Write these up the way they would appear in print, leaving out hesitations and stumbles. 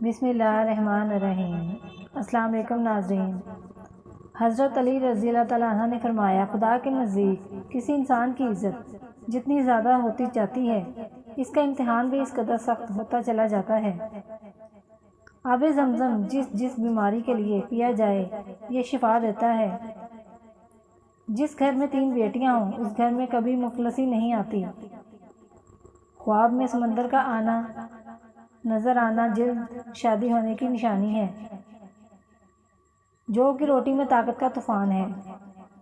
بسم اللہ الرحمن الرحیم۔ السلام علیکم ناظرین۔ حضرت علی رضی اللہ تعالیٰ عنہ نے فرمایا، خدا کے نزدیک کسی انسان کی عزت جتنی زیادہ ہوتی جاتی ہے، اس کا امتحان بھی اس قدر سخت ہوتا چلا جاتا ہے۔ آب زمزم جس بیماری کے لیے پیا جائے یہ شفا دیتا ہے۔ جس گھر میں 3 بیٹیاں ہوں اس گھر میں کبھی مفلسی نہیں آتی۔ خواب میں سمندر کا آنا نظر آنا جلد شادی ہونے کی نشانی ہے۔ جو کی روٹی میں طاقت کا طوفان ہے۔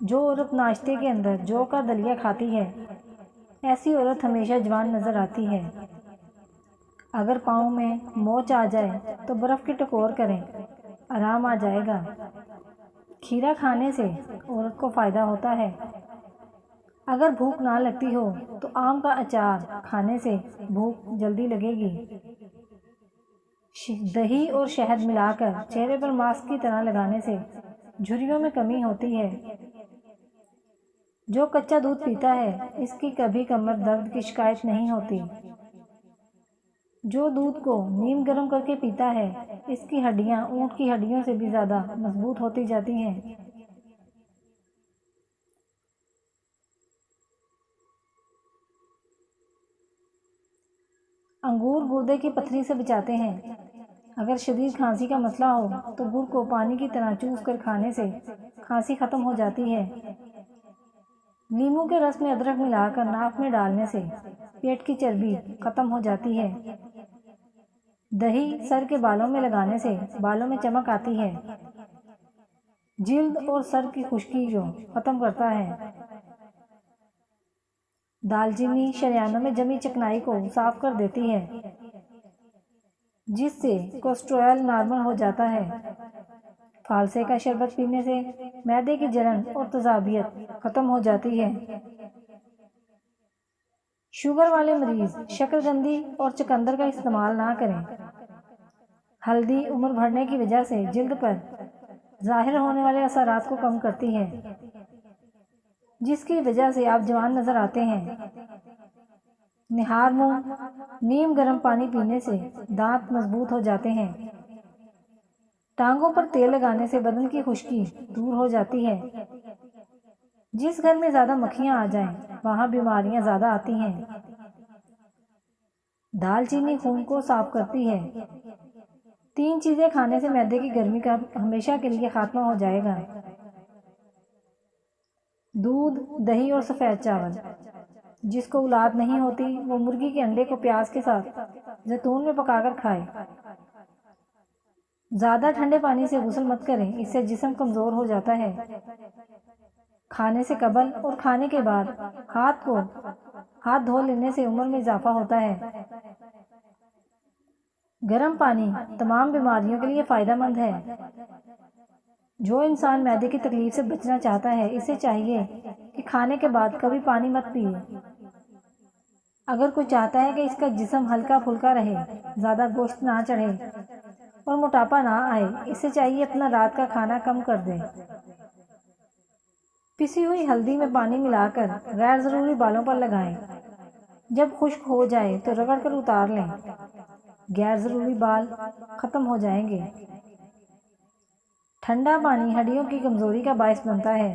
جو عورت ناشتے کے اندر جو کا دلیا کھاتی ہے، ایسی عورت ہمیشہ جوان نظر آتی ہے۔ اگر پاؤں میں موچ آ جائے تو برف کی ٹکور کریں، آرام آ جائے گا۔ کھیرا کھانے سے عورت کو فائدہ ہوتا ہے۔ اگر بھوک نہ لگتی ہو تو آم کا اچار کھانے سے بھوک جلدی لگے گی۔ دہی اور شہد ملا کر چہرے پر ماسک کی طرح لگانے سے جھریوں میں کمی ہوتی ہے۔ جو کچا دودھ پیتا ہے اس کی کبھی کمر درد کی شکایت نہیں ہوتی۔ جو دودھ کو نیم گرم کر کے پیتا ہے اس کی ہڈیاں اونٹ کی ہڈیوں سے بھی زیادہ مضبوط ہوتی جاتی ہیں۔ انگور گردے کی پتھری سے بچاتے ہیں۔ اگر شدید کھانسی کا مسئلہ ہو تو گڑ کو پانی کی طرح چوس کر کھانے سے کھانسی ختم ہو جاتی ہے۔ لیموں کے رس میں ادرک ملا کر ناک میں ڈالنے سے پیٹ کی چربی ختم ہو جاتی ہے۔ دہی سر کے بالوں میں لگانے سے بالوں میں چمک آتی ہے۔ جلد اور سر کی خشکی کو ختم کرتا ہے۔ دال چینی شریانوں میں جمی چکنائی کو صاف کر دیتی ہے، جس سے کولیسٹرول نارمل ہو جاتا ہے۔ فالسے کا شربت پینے سے معدے کی جلن اور تیزابیت ختم ہو جاتی ہے۔ شوگر والے مریض شکرقندی اور چقندر کا استعمال نہ کریں۔ ہلدی عمر بڑھنے کی وجہ سے جلد پر ظاہر ہونے والے اثرات کو کم کرتی ہے، جس کی وجہ سے آپ جوان نظر آتے ہیں۔ نہار منہ نیم گرم پانی پینے سے دانت مضبوط ہو جاتے ہیں۔ ٹانگوں پر تیل لگانے سے بدن کی خشکی دور ہو جاتی ہے۔ جس گھر میں زیادہ مکھیاں آ جائیں وہاں بیماریاں زیادہ آتی ہیں۔ دال چینی خون کو صاف کرتی ہے۔ 3 چیزیں کھانے سے معدے کی گرمی کا ہمیشہ کے لیے خاتمہ ہو جائے گا۔ دودھ، دہی اور سفید چاول۔ جس کو اولاد نہیں ہوتی وہ مرغی کے انڈے کو پیاز کے ساتھ زیتون میں پکا کر کھائے۔ زیادہ ٹھنڈے پانی سے غسل مت کریں، اس سے جسم کمزور ہو جاتا ہے۔ کھانے سے قبل اور کھانے کے بعد ہاتھ دھو لینے سے عمر میں اضافہ ہوتا ہے۔ گرم پانی تمام بیماریوں کے لیے فائدہ مند ہے۔ جو انسان معدے کی تکلیف سے بچنا چاہتا ہے اسے چاہیے کہ کھانے کے بعد کبھی پانی مت پیے۔ اگر کوئی چاہتا ہے کہ اس کا جسم ہلکا پھلکا رہے، زیادہ گوشت نہ چڑھے اور موٹاپا نہ آئے، اسے چاہیے اپنا رات کا کھانا کم کر دے۔ پسی ہوئی ہلدی میں پانی ملا کر غیر ضروری بالوں پر لگائیں۔ جب خشک ہو جائے تو رگڑ کر اتار لیں، غیر ضروری بال ختم ہو جائیں گے۔ ٹھنڈا پانی ہڈیوں کی کمزوری کا باعث بنتا ہے۔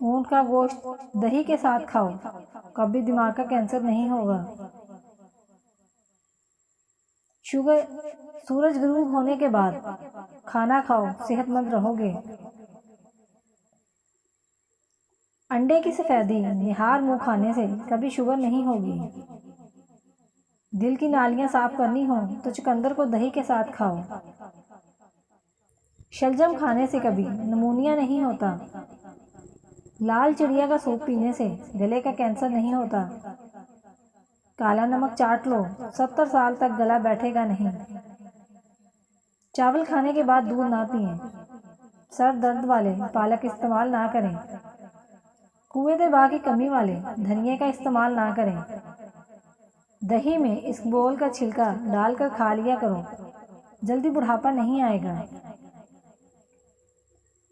اونٹ کا گوشت دہی کے ساتھ کھاؤ، کبھی دماغ کا کینسر نہیں ہوگا۔ سورج غروب ہونے کے بعد کھانا کھاؤ، صحت مند رہو گے۔ انڈے کی سفیدی نہار منہ کھانے سے کبھی شوگر نہیں ہوگی۔ دل کی نالیاں صاف کرنی ہوں تو چقندر کو دہی کے ساتھ کھاؤ۔ شلجم کھانے سے کبھی نمونیا نہیں ہوتا۔ لال چڑیا کا سوپ پینے سے گلے کا کینسر نہیں ہوتا۔ کالا نمک چاٹ لو، 70 سال تک گلا بیٹھے گا نہیں۔ چاول کھانے کے بعد دودھ نہ پئیں۔ سر درد والے پالک استعمال نہ کریں۔ قوت دفاع کی کمی والے دھنیے کا استعمال نہ کریں۔ دہی میں اسبگول کا چھلکا ڈال کر کھا لیا کرو، جلدی بڑھاپا نہیں آئے گا۔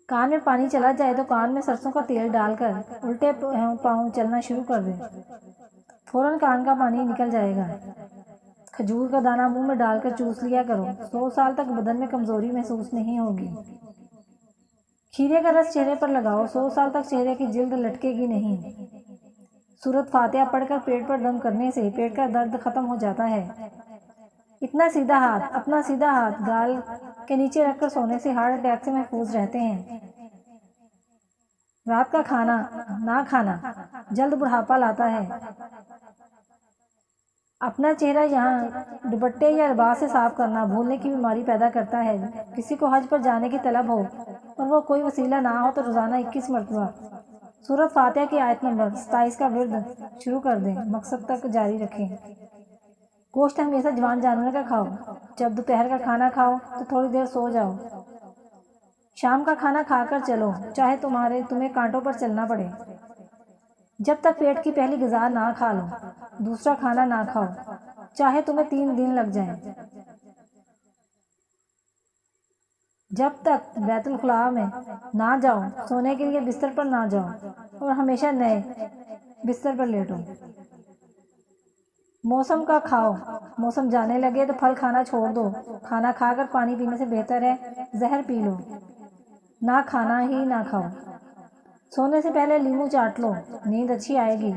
کان میں پانی چلا جائے تو کان میں سرسوں کا تیل ڈال کر الٹے پاؤں چلنا شروع کر دیں، فوراً کان کا پانی نکل جائے گا۔ کھجور کا دانہ منہ میں ڈال کر چوس لیا کرو، 100 سال تک بدن میں کمزوری محسوس نہیں ہوگی۔ کھیرے کا رس چہرے پر لگاؤ، 100 سال تک چہرے کی جلد لٹکے گی نہیں۔ سورۃ فاتحہ پڑھ کر پیٹ پر دم کرنے سے پیٹ کا درد ختم ہو جاتا ہے۔ اپنا سیدھا ہاتھ گال کے نیچے رکھ کر سونے سے ہارٹ اٹیک سے محفوظ رہتے ہیں۔ رات کا کھانا نہ کھانا جلد بڑھاپا لاتا ہے۔ اپنا چہرہ یہاں دوپٹے یا لباس سے صاف کرنا بھولنے کی بیماری پیدا کرتا ہے۔ کسی کو حج پر جانے کی طلب ہو اور وہ کوئی وسیلہ نہ ہو تو روزانہ 21 مرتبہ سورۃ فاتحہ کی آیت نمبر 27 کا ورد شروع کر دیں، مقصد تک جاری رکھیں۔ گوشت ہمیشہ جوان جانور کا کھاؤ۔ جب دوپہر کا کھانا کھاؤ تو تھوڑی دیر سو جاؤ۔ شام کا کھانا کھا کر چلو، چاہے تمہیں کانٹوں پر چلنا پڑے۔ جب تک پیٹ کی پہلی غذا نہ کھا لو، دوسرا کھانا نہ کھاؤ، چاہے تمہیں 3 دن لگ جائیں۔ جب تک بیت الخلاء میں نہ جاؤ، سونے کے لیے بستر پر نہ جاؤ اور ہمیشہ نئے بستر پر لیٹو۔ موسم کا کھاؤ، موسم جانے لگے تو پھل کھانا چھوڑ دو۔ کھانا کھا کر پانی پینے سے بہتر ہے زہر پی لو۔ نہ کھانا ہی نہ کھاؤ۔ سونے سے پہلے لیمو چاٹ لو، نیند اچھی آئے گی۔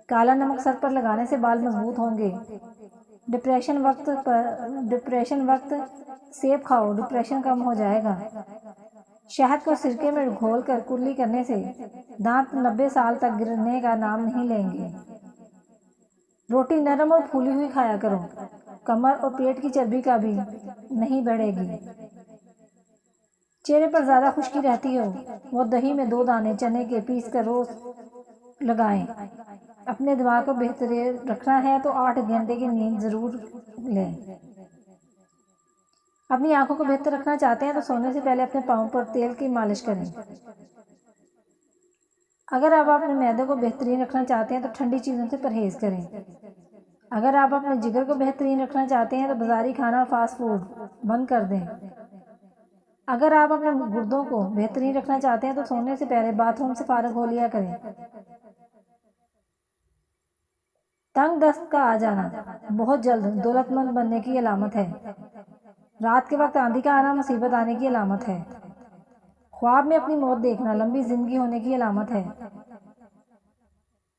کالا نمک سر پر لگانے سے بال مضبوط ہوں گے۔ ڈپریشن وقت سیب کھاؤ، ڈپریشن کم ہو جائے گا۔ شہد کو سرکے میں گھول کر کرلی کرنے سے دانت 90 سال تک گرنے کا نام نہیں لیں گے۔ روٹی نرم اور پھولی ہوئی کھایا کرو، کمر اور پیٹ کی چربی کا بھی نہیں بڑھے گی۔ چہرے پر زیادہ خشکی رہتی ہو وہ دہی میں 2 دانے چنے کے پیس کر روز لگائیں۔ اپنے دماغ کو بہتر رکھنا ہے تو 8 گھنٹے کی نیند ضرور لیں۔ اپنی آنکھوں کو بہتر رکھنا چاہتے ہیں تو سونے سے پہلے اپنے پاؤں پر تیل کی مالش کریں۔ اگر آپ اپنے معدے کو بہترین رکھنا چاہتے ہیں تو ٹھنڈی چیزوں سے پرہیز کریں۔ اگر آپ اپنے جگر کو بہترین رکھنا چاہتے ہیں تو بازاری کھانا اور فاسٹ فوڈ بند کر دیں۔ اگر آپ اپنے گردوں کو بہترین رکھنا چاہتے ہیں تو سونے سے پہلے باتھ روم سے فارغ ہو لیا کریں۔ تنگ دست کا آ جانا بہت جلد دولت مند بننے کی علامت ہے۔ رات کے وقت آندھی کا آنا مصیبت آنے کی علامت ہے۔ خواب میں اپنی موت دیکھنا لمبی زندگی ہونے کی علامت ہے۔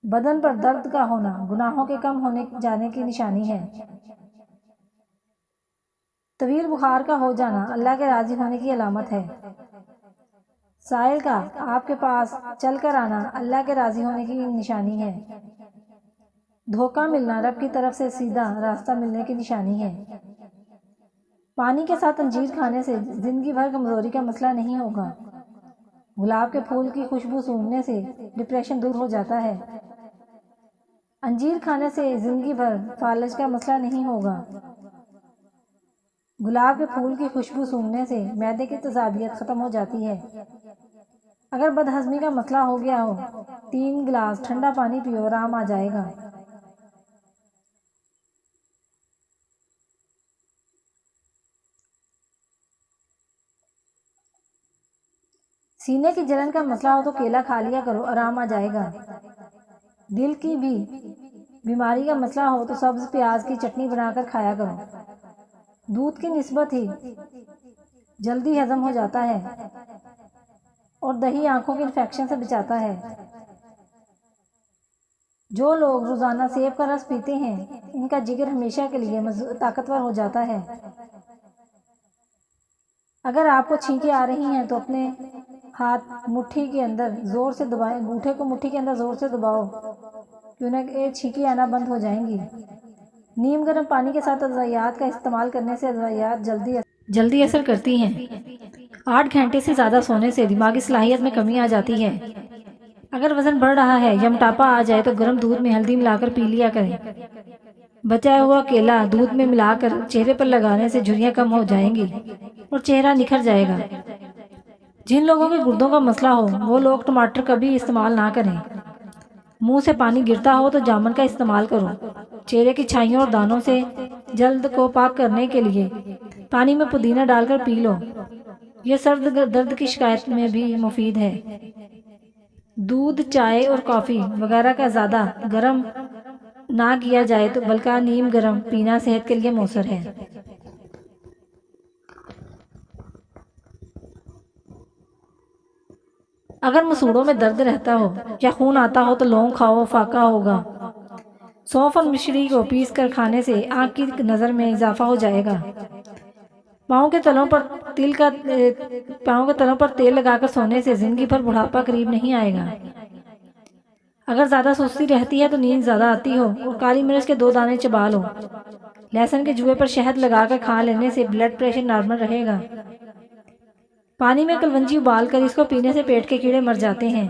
بدن پر درد کا ہونا گناہوں کے کم ہونے جانے کی نشانی ہے۔ طویل بخار کا ہو جانا اللہ کے راضی ہونے کی علامت ہے۔ سائل کا آپ کے پاس چل کر آنا اللہ کے راضی ہونے کی نشانی ہے۔ دھوکہ ملنا رب کی طرف سے سیدھا راستہ ملنے کی نشانی ہے۔ پانی کے ساتھ انجیر کھانے سے زندگی بھر کمزوری کا مسئلہ نہیں ہوگا۔ گلاب کے پھول کی خوشبو سونگھنے سے ڈپریشن دور ہو جاتا ہے۔ انجیر کھانے سے زندگی بھر فالج کا مسئلہ نہیں ہوگا۔ گلاب کے پھول کی خوشبو سونگھنے سے معدے کی تیزابیت ختم ہو جاتی ہے۔ اگر بدہضمی کا مسئلہ ہو گیا ہو، 3 گلاس ٹھنڈا پانی پیو، آرام آ جائے گا۔ سینے کی جلن کا مسئلہ ہو تو کیلا کھا لیا کرو، آرام آ جائے گا۔ دل کی بھی بیماری کا مسئلہ ہو تو سبز پیاز کی چٹنی بنا کر کھایا کرو۔ دودھ کی نسبت ہی جلدی ہضم ہو جاتا ہے اور دہی آنکھوں کے انفیکشن سے بچاتا ہے۔ جو لوگ روزانہ سیب کا رس پیتے ہیں ان کا جگر ہمیشہ کے لیے طاقتور ہو جاتا ہے۔ اگر آپ کو چھینکیں آ رہی ہیں تو اپنے ہاتھ مٹھی کے اندر زور سے دبائیں، انگوٹھے کو مٹھی کے اندر زور سے دباؤ، کیونکہ چھینکیں آنا بند ہو جائیں گی۔ نیم گرم پانی کے ساتھ ادویات کا استعمال کرنے سے ادویات جلدی اثر کرتی ہیں۔ 8 گھنٹے سے زیادہ سونے سے دماغی صلاحیت میں کمی آ جاتی ہے۔ اگر وزن بڑھ رہا ہے یا موٹاپا آ جائے تو گرم دودھ میں ہلدی ملا کر پی لیا کریں۔ بچا ہوا کیلا دودھ میں ملا کر چہرے پر لگانے سے جھریاں کم ہو جائیں گی اور چہرہ نکھر جائے گا۔ جن لوگوں کے گردوں کا مسئلہ ہو وہ لوگ ٹماٹر کبھی استعمال نہ کریں۔ منہ سے پانی گرتا ہو تو جامن کا استعمال کرو۔ چہرے کی چھائیوں اور دانوں سے جلد کو پاک کرنے کے لیے پانی میں پودینہ ڈال کر پی لو، یہ سرد درد کی شکایت میں بھی مفید ہے۔ دودھ، چائے اور کافی وغیرہ کا زیادہ گرم نہ کیا جائے تو بلکہ نیم گرم پینا صحت کے لیے مؤثر ہے۔ اگر مسوڑوں میں درد رہتا ہو یا خون آتا ہو تو لونگ کھاؤ، فاقہ ہوگا۔ سونف اور مشری کو پیس کر کھانے سے آنکھ کی نظر میں اضافہ ہو جائے گا۔ پاؤں کے تلوں پر تیل لگا کر سونے سے زندگی بھر بڑھاپا قریب نہیں آئے گا۔ اگر زیادہ سستی رہتی ہے تو نیند زیادہ آتی ہو اور کالی مرچ کے 2 دانے چبا لو۔ لہسن کے جوئے پر شہد لگا کر کھا لینے سے بلڈ پریشر نارمل رہے گا۔ پانی میں کلونجی ابال کر اس کو پینے سے پیٹ کے کیڑے مر جاتے ہیں۔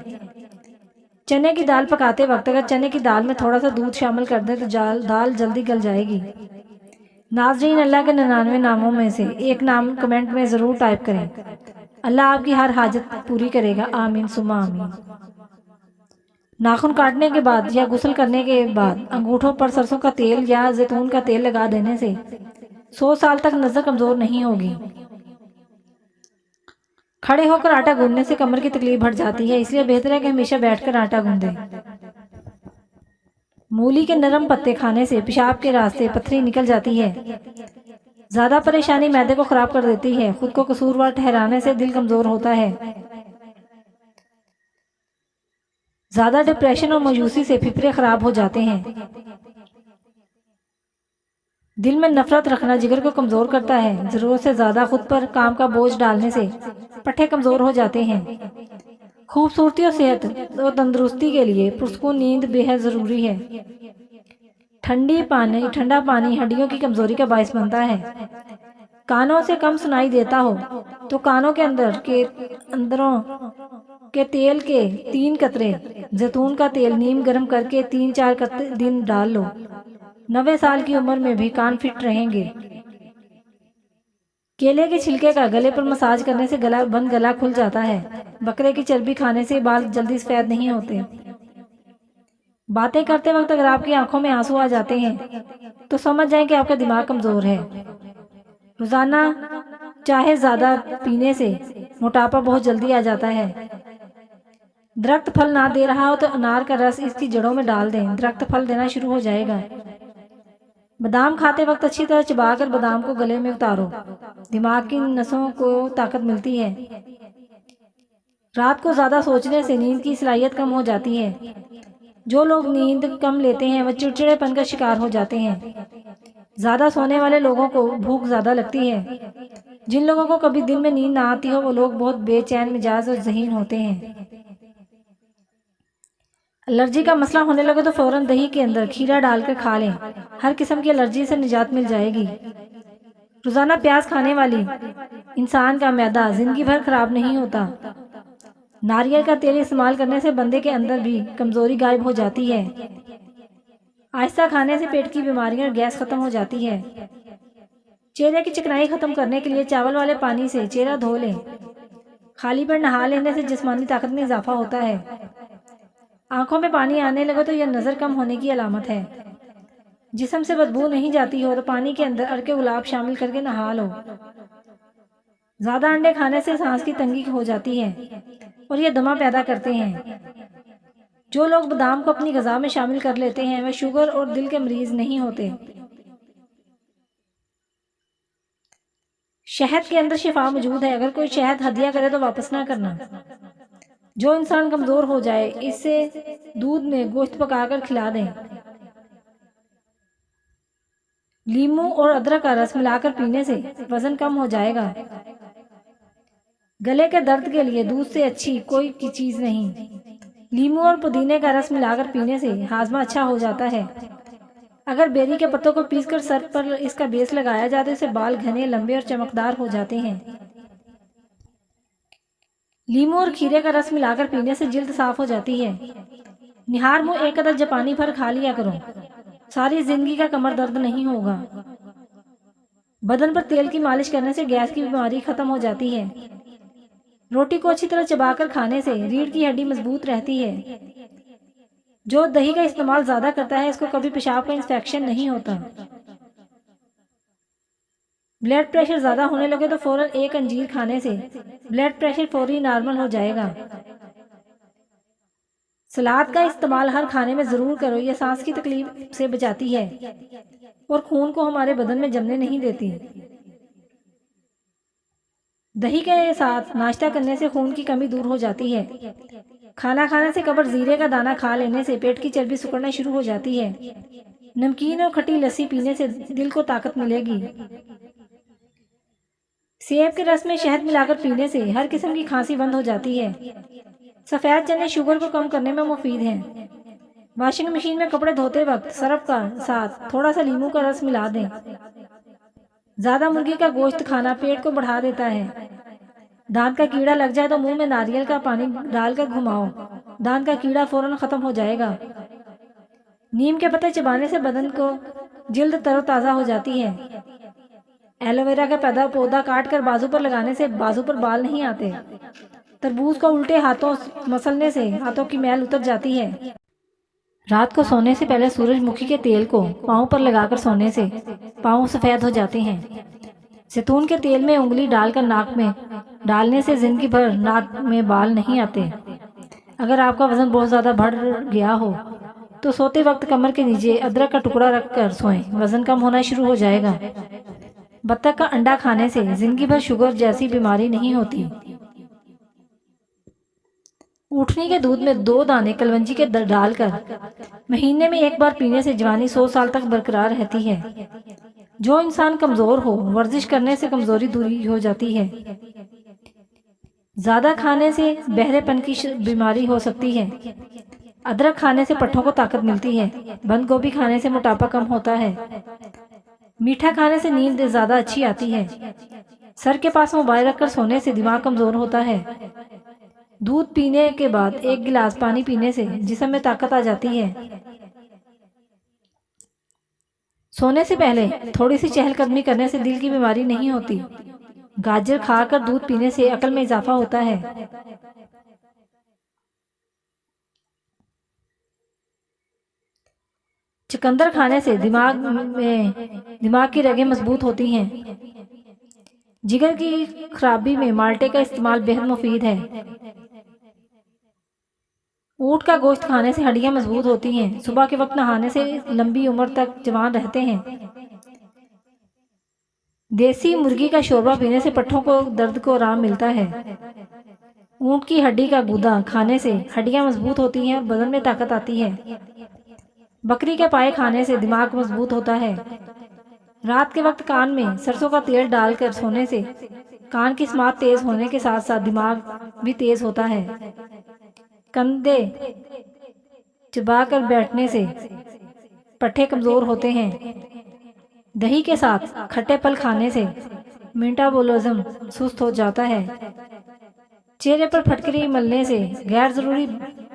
چنے کی دال پکاتے وقت اگر چنے کی دال میں تھوڑا سا دودھ شامل کر دیں تو دال جلدی گل جائے گی۔ ناظرین، اللہ کے 99 ناموں میں سے ایک نام کمنٹ میں ضرور ٹائپ کریں۔ اللہ آپ کی ہر حاجت پوری کرے گا، آمین ثم آمین۔ ناخن کاٹنے کے بعد یا غسل کرنے کے بعد انگوٹھوں پر سرسوں کا تیل یا زیتون کا تیل لگا دینے سے 100 سال تک نظر کمزور نہیں ہوگی۔ کھڑے ہو کر آٹا گوندنے سے کمر کی تکلیف بڑھ جاتی ہے، اس لیے بہتر ہے کہ ہمیشہ بیٹھ کر آٹا گوندیں۔ مولی کے نرم پتے کھانے سے پیشاب کے راستے پتھری نکل جاتی ہے۔ زیادہ پریشانی معدے کو خراب کر دیتی ہے۔ خود کو قصوروار ٹھہرانے سے دل کمزور ہوتا ہے۔ زیادہ ڈپریشن اور مایوسی سے پھیپھڑے خراب ہو جاتے ہیں۔ دل میں نفرت رکھنا جگر کو کمزور کرتا ہے۔ ضرورت سے زیادہ خود پر کام کا بوجھ ڈالنے سے پٹھے کمزور ہو جاتے ہیں۔ خوبصورتی اور صحت اور تندرستی کے لیے پرسکون نیند بے حد ضروری ہے۔ ٹھنڈا پانی ہڈیوں کی کمزوری کا باعث بنتا ہے۔ کانوں سے کم سنائی دیتا ہو تو کانوں کے اندروں کے تیل کے 3 قطرے زیتون کا تیل نیم گرم کر کے 3-4 دن ڈال لو۔ 90 سال کی عمر میں بھی کان فٹ رہیں گے۔ کیلے کے چھلکے کا گلے پر مساج کرنے سے گلا کھل جاتا ہے۔ بکرے کی چربی کھانے سے بال جلدی سفید نہیں ہوتے۔ باتیں کرتے وقت اگر آپ کی آنکھوں میں آنسو آ جاتے ہیں تو سمجھ جائیں کہ آپ کا دماغ کمزور ہے۔ روزانہ چائے زیادہ پینے سے موٹاپا بہت جلدی آ جاتا ہے۔ درخت پھل نہ دے رہا ہو تو انار کا رس اس کی جڑوں میں ڈال دیں، درخت پھل دینا شروع ہو جائے گا۔ بادام کھاتے وقت اچھی طرح چبا کر بادام کو گلے میں اتارو، دماغ کی نسوں کو طاقت ملتی ہے۔ رات کو زیادہ سوچنے سے نیند کی صلاحیت کم ہو جاتی ہے۔ جو لوگ نیند کم لیتے ہیں وہ چڑچڑے پن کا شکار ہو جاتے ہیں۔ زیادہ سونے والے لوگوں کو بھوک زیادہ لگتی ہے۔ جن لوگوں کو کبھی دن میں نیند نہ آتی ہو وہ لوگ بہت بے چین مزاج اور ذہین ہوتے ہیں۔ الرجی کا مسئلہ ہونے لگے تو فوراً دہی کے اندر کھیرا ڈال کر کھا لیں، ہر قسم کی الرجی سے نجات مل جائے گی۔ روزانہ پیاز کھانے والی انسان کا معدہ زندگی بھر خراب نہیں ہوتا۔ ناریل کا تیل استعمال کرنے سے بندے کے اندر بھی کمزوری غائب ہو جاتی ہے۔ آہستہ کھانے سے پیٹ کی بیماریاں اور گیس ختم ہو جاتی ہے۔ چہرے کی چکنائی ختم کرنے کے لیے چاول والے پانی سے چہرہ دھو لیں۔ خالی پیٹ نہا لینے سے جسمانی طاقت میں اضافہ ہوتا ہے۔ آنکھوں میں پانی آنے لگے تو یہ نظر کم ہونے کی علامت ہے۔ جسم سے بدبو نہیں جاتی ہو تو پانی کے اندر ارک گلاب شامل کر کے نہا لو۔ زیادہ انڈے کھانے سے سانس کی تنگی ہو جاتی ہے اور یہ دمہ پیدا کرتے ہیں۔ جو لوگ بادام کو اپنی غذا میں شامل کر لیتے ہیں وہ شوگر اور دل کے مریض نہیں ہوتے۔ شہد کے اندر شفا موجود ہے، اگر کوئی شہد ہدیہ کرے تو واپس نہ کرنا۔ جو انسان کمزور ہو جائے اسے دودھ میں گوشت پکا کر کھلا دیں۔ لیموں اور ادرک کا رس ملا کر پینے سے وزن کم ہو جائے گا۔ گلے کے درد کے لیے دودھ سے اچھی کوئی چیز نہیں۔ لیموں اور پودینے کا رس ملا کر پینے سے ہاضمہ اچھا ہو جاتا ہے۔ اگر بیری کے پتوں کو پیس کر سر پر اس کا بیس لگایا جائے تو اس سے بال گھنے، لمبے اور چمکدار ہو جاتے ہیں۔ لیموں اور کھیرے کا رس ملا کر پینے سے جلد صاف ہو جاتی ہے۔ نہار منہ 1 عدد جاپانی پھل کھا لیا کرو، ساری زندگی کا کمر درد نہیں ہوگا۔ بدن پر تیل کی مالش کرنے سے گیس کی بیماری ختم ہو جاتی ہے۔ روٹی کو اچھی طرح چبا کر کھانے سے ریڑھ کی ہڈی مضبوط رہتی ہے۔ جو دہی کا استعمال زیادہ کرتا ہے اس کو کبھی پیشاب کا انفیکشن نہیں ہوتا۔ بلڈ پریشر زیادہ ہونے لگے تو فوراً 1 انجیر کھانے سے بلڈ پریشر فوری نارمل ہو جائے گا۔ سلاد کا استعمال ہر کھانے میں ضرور کرو، یہ سانس کی تکلیف سے بچاتی ہے اور خون کو ہمارے بدن میں جمنے نہیں دیتی۔ دہی کے ساتھ ناشتہ کرنے سے خون کی کمی دور ہو جاتی ہے۔ کھانا کھانے سے قبل زیرے کا دانہ کھا لینے سے پیٹ کی چربی سکڑنا شروع ہو جاتی ہے۔ نمکین اور کھٹی لسی پینے سے دل کو طاقت ملے گی۔ سیب کے رس میں شہد ملا کر پینے سے ہر قسم کی کھانسی بند ہو جاتی ہے۔ سفید چنے شوگر کو کم کرنے میں مفید ہیں۔ واشنگ مشین میں کپڑے دھوتے وقت سرف کا ساتھ تھوڑا سا لیموں کا رس ملا دیں۔ زیادہ مرغی کا گوشت کھانا پیٹ کو بڑھا دیتا ہے۔ دانت کا کیڑا لگ جائے تو منہ میں ناریل کا پانی ڈال کر گھماؤ، دانت کا کیڑا فوراً ختم ہو جائے گا۔ نیم کے پتے چبانے سے بدن کو جلد تر و تازہ ہو جاتی ہے۔ ایلو ویرا کا پودا کاٹ کر بازو پر لگانے سے بازو پر بال نہیں آتے۔ تربوز کو الٹے ہاتھوں مسلنے سے ہاتھوں کی میل اتر جاتی ہے۔ رات کو سونے سے پہلے سورج مکھی کے تیل کو پاؤں پر لگا کر سونے سے پاؤں سفید ہو جاتے ہیں۔ زیتون کے تیل میں انگلی ڈال کر ناک میں ڈالنے سے زندگی بھر ناک میں بال نہیں آتے۔ اگر آپ کا وزن بہت زیادہ بڑھ گیا ہو تو سوتے وقت کمر کے نیچے ادرک کا ٹکڑا رکھ کر سوئیں، وزن کم ہونا شروع ہو جائے گا۔ بطخ کا انڈا کھانے سے زندگی بھر شوگر جیسی بیماری نہیں ہوتی۔ اونٹنی کے دودھ میں 2 دانے کلونجی کے ڈال کر مہینے میں 1 بار پینے سے جوانی 100 سال تک برقرار رہتی ہے۔ جو انسان کمزور ہو ورزش کرنے سے کمزوری دوری ہو جاتی ہے۔ زیادہ کھانے سے بہرے پن کی بیماری ہو سکتی ہے۔ ادرک کھانے سے پٹھوں کو طاقت ملتی ہے۔ بند گوبھی کھانے سے موٹاپا کم ہوتا ہے۔ میٹھا کھانے سے نیند زیادہ اچھی آتی ہے۔ سر کے پاس موبائل رکھ کر سونے سے دماغ کمزور ہوتا ہے۔ دودھ پینے کے بعد 1 گلاس پانی پینے سے جسم میں طاقت آ جاتی ہے۔ سونے سے پہلے تھوڑی سی چہل قدمی کرنے سے دل کی بیماری نہیں ہوتی۔ گاجر کھا کر دودھ پینے سے عقل میں اضافہ ہوتا ہے۔ چقندر کھانے سے دماغ کی رگیں مضبوط ہوتی ہیں۔ جگر کی خرابی میں مالٹے کا استعمال بہت مفید ہے۔ اونٹ کا گوشت کھانے سے ہڈیاں مضبوط ہوتی ہیں۔ صبح کے وقت نہانے سے لمبی عمر تک جوان رہتے ہیں۔ دیسی مرغی کا شوربہ پینے سے پٹھوں کو درد کو آرام ملتا ہے۔ اونٹ کی ہڈی کا گودا کھانے سے ہڈیاں مضبوط ہوتی ہیں اور بدن میں طاقت آتی ہے۔ بکری کے پائے کھانے سے دماغ مضبوط ہوتا ہے۔ رات کے وقت کان میں سرسوں کا تیل ڈال کر سونے سے کان کی سماعت تیز ہونے کے ساتھ ساتھ دماغ بھی تیز ہوتا ہے۔ کندھے چبا کر بیٹھنے سے پٹھے کمزور ہوتے ہیں۔ دہی کے ساتھ کھٹے پھل کھانے سے میٹابولزم سست ہو جاتا ہے۔ چہرے پر پھٹکری ملنے سے غیر ضروری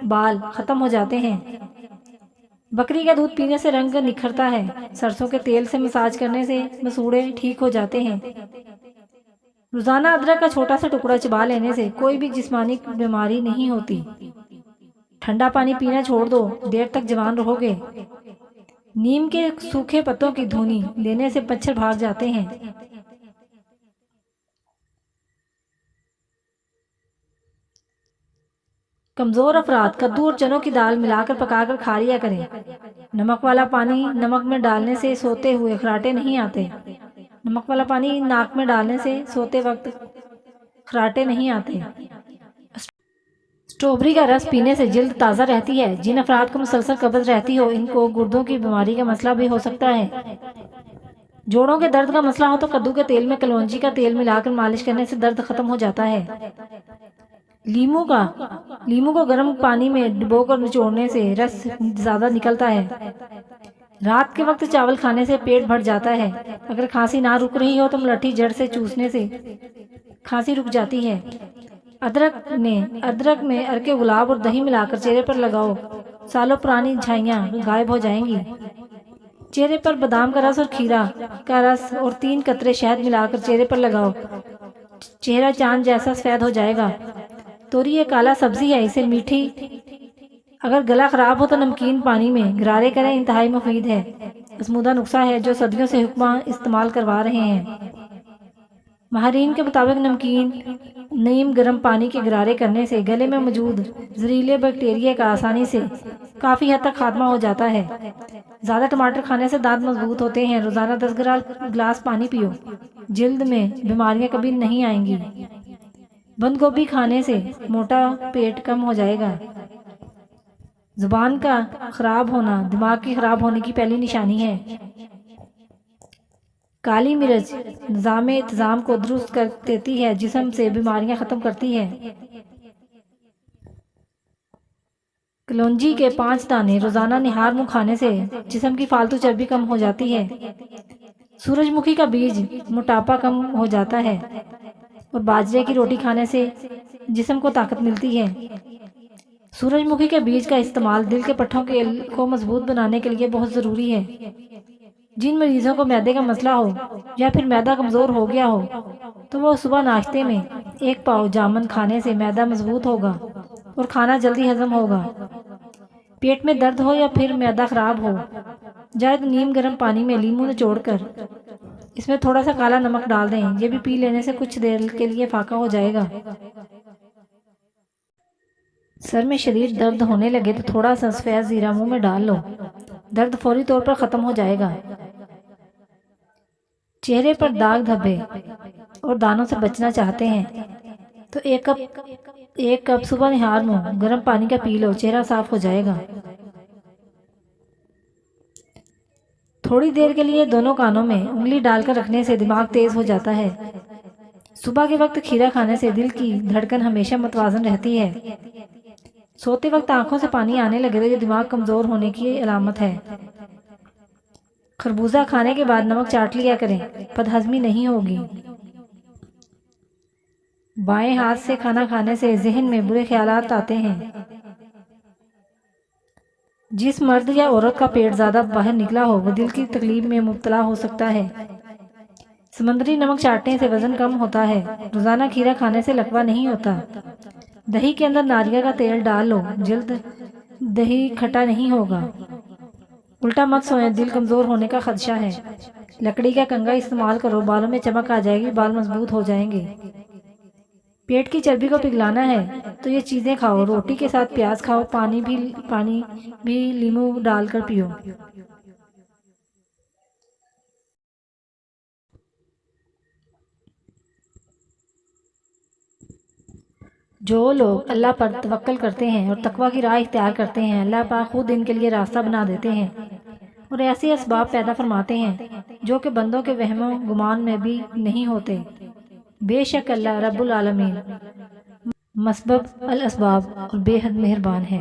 بال ختم ہو جاتے ہیں۔ بکری کا دودھ پینے سے رنگ نکھرتا ہے۔ سرسوں کے تیل سے مساج کرنے سے مسوڑے ٹھیک ہو جاتے ہیں۔ روزانہ ادرک کا چھوٹا سا ٹکڑا چبا لینے سے کوئی بھی جسمانی بیماری نہیں ہوتی۔ ٹھنڈا پانی پینا چھوڑ دو، دیر تک جوان رہو گے۔ نیم کے سوکھے پتوں کی دھونی لینے سے مچھر بھاگ جاتے ہیں۔ کمزور افراد کدو اور چنوں کی دال ملا کر پکا کر کھا لیا کریں۔ نمک والا پانی نمک میں ڈالنے سے سوتے ہوئے خراٹے نہیں آتے۔ نمک والا پانی ناک میں ڈالنے سے سوتے وقت خراٹے نہیں آتے۔ اسٹرابیری کا رس پینے سے جلد تازہ رہتی ہے۔ جن افراد کو مسلسل قبض رہتی ہو ان کو گردوں کی بیماری کا مسئلہ بھی ہو سکتا ہے۔ جوڑوں کے درد کا مسئلہ ہو تو کدو کے تیل میں کلونجی کا تیل ملا کر مالش کرنے سے درد ختم ہو جاتا ہے۔ لیموں کو گرم پانی میں ڈبو کر نچوڑنے سے رس زیادہ نکلتا ہے۔ رات کے وقت چاول کھانے سے پیٹ بھر جاتا ہے۔ اگر کھانسی نہ رک رہی ہو تو ملٹھی جڑ سے چوسنے سے کھانسی رک جاتی ہے۔ ادرک میں ارک گلاب اور دہی ملا کر چہرے پر لگاؤ، سالوں پرانی جھائیاں غائب ہو جائیں گی۔ چہرے پر بادام کا رس اور کھیرا کا رس اور 3 قطرے شہد ملا کر چہرے پر لگاؤ، چہرہ چاند جیسا سفید ہو جائے گا۔ توری ایک کالا سبزی ہے، اسے میٹھی اگر گلا خراب ہو تو نمکین پانی میں غرارے کریں، انتہائی مفید ہے۔ اسمودہ نسخہ ہے جو صدیوں سے حکماں استعمال کروا رہے ہیں۔ ماہرین کے مطابق نمکین نیم گرم پانی کے غرارے کرنے سے گلے میں موجود زہریلے بیکٹیریا کا آسانی سے کافی حد تک خاتمہ ہو جاتا ہے۔ زیادہ ٹماٹر کھانے سے دانت مضبوط ہوتے ہیں۔ روزانہ 10 گلاس پانی پیو، جلد میں بیماریاں کبھی نہیں آئیں گی۔ بند گوبھی کھانے سے موٹا پیٹ کم ہو جائے گا۔ زبان کا خراب ہونا دماغ کی خراب ہونے کی پہلی نشانی ہے۔ کالی مرچ نظام اتزام کو درست کر دیتی ہے، جسم سے بیماریاں ختم کرتی ہے۔ کلونجی کے 5 دانے روزانہ نہار منہ کھانے سے جسم کی فالتو چربی کم ہو جاتی ہے۔ سورج مکھی کا بیج موٹاپا کم ہو جاتا ہے، اور باجرے کی روٹی کھانے سے جسم کو طاقت ملتی ہے۔ سورج مکھی کے بیج کا استعمال دل کے پٹھوں کو مضبوط بنانے کے لیے بہت ضروری ہے۔ جن مریضوں کو معدے کا مسئلہ ہو یا پھر معدہ کمزور ہو گیا ہو تو وہ صبح ناشتے میں 1 پاؤ جامن کھانے سے معدہ مضبوط ہوگا اور کھانا جلدی ہضم ہوگا۔ پیٹ میں درد ہو یا پھر معدہ خراب ہو جائے تو نیم گرم پانی میں لیموں نچوڑ کر اس میں تھوڑا سا کالا نمک ڈال دیں، یہ بھی پی لینے سے کچھ دیر کے لیے فاقہ ہو جائے گا۔ سر میں شدید درد ہونے لگے تو تھوڑا سا سفید زیرہ منہ میں ڈال لو، درد فوری طور پر ختم ہو جائے گا۔ چہرے پر داغ دھبے اور دانوں سے بچنا چاہتے ہیں تو ایک کپ صبح نہار منہ گرم پانی کا پی لو، چہرہ صاف ہو جائے گا۔ تھوڑی دیر کے لیے دونوں کانوں میں انگلی ڈال کر رکھنے سے دماغ تیز ہو جاتا ہے۔ صبح کے وقت کھیرا کھانے سے دل کی دھڑکن ہمیشہ متوازن رہتی ہے۔ سوتے وقت آنکھوں سے پانی آنے لگے تو یہ دماغ کمزور ہونے کی علامت ہے۔ خربوزہ کھانے کے بعد نمک چاٹ لیا کریں، بدہضمی نہیں ہوگی۔ بائیں ہاتھ سے کھانا کھانے سے ذہن میں برے خیالات آتے ہیں۔ جس مرد یا عورت کا پیٹ زیادہ باہر نکلا ہو وہ دل کی تکلیف میں مبتلا ہو سکتا ہے۔ سمندری نمک چاٹنے سے وزن کم ہوتا ہے۔ روزانہ کھیرا کھانے سے لکوہ نہیں ہوتا۔ دہی کے اندر ناریل کا تیل ڈال لو، جلد دہی کھٹا نہیں ہوگا۔ الٹا مت سوئیں، دل کمزور ہونے کا خدشہ ہے۔ لکڑی کا کنگھا استعمال کرو، بالوں میں چمک آ جائے گی، بال مضبوط ہو جائیں گے۔ پیٹ کی چربی کو پگھلانا ہے تو یہ چیزیں کھاؤ، روٹی کے ساتھ پیاز کھاؤ، پانی بھی لیموں ڈال کر پیو۔ جو لوگ اللہ پر توکل کرتے ہیں اور تقوی کی راہ اختیار کرتے ہیں، اللہ پاک خود ان کے لیے راستہ بنا دیتے ہیں اور ایسے اسباب پیدا فرماتے ہیں جو کہ بندوں کے وہم و گمان میں بھی نہیں ہوتے۔ بے شک اللہ رب العالمین مسبب الاسباب اور بے حد مہربان ہے۔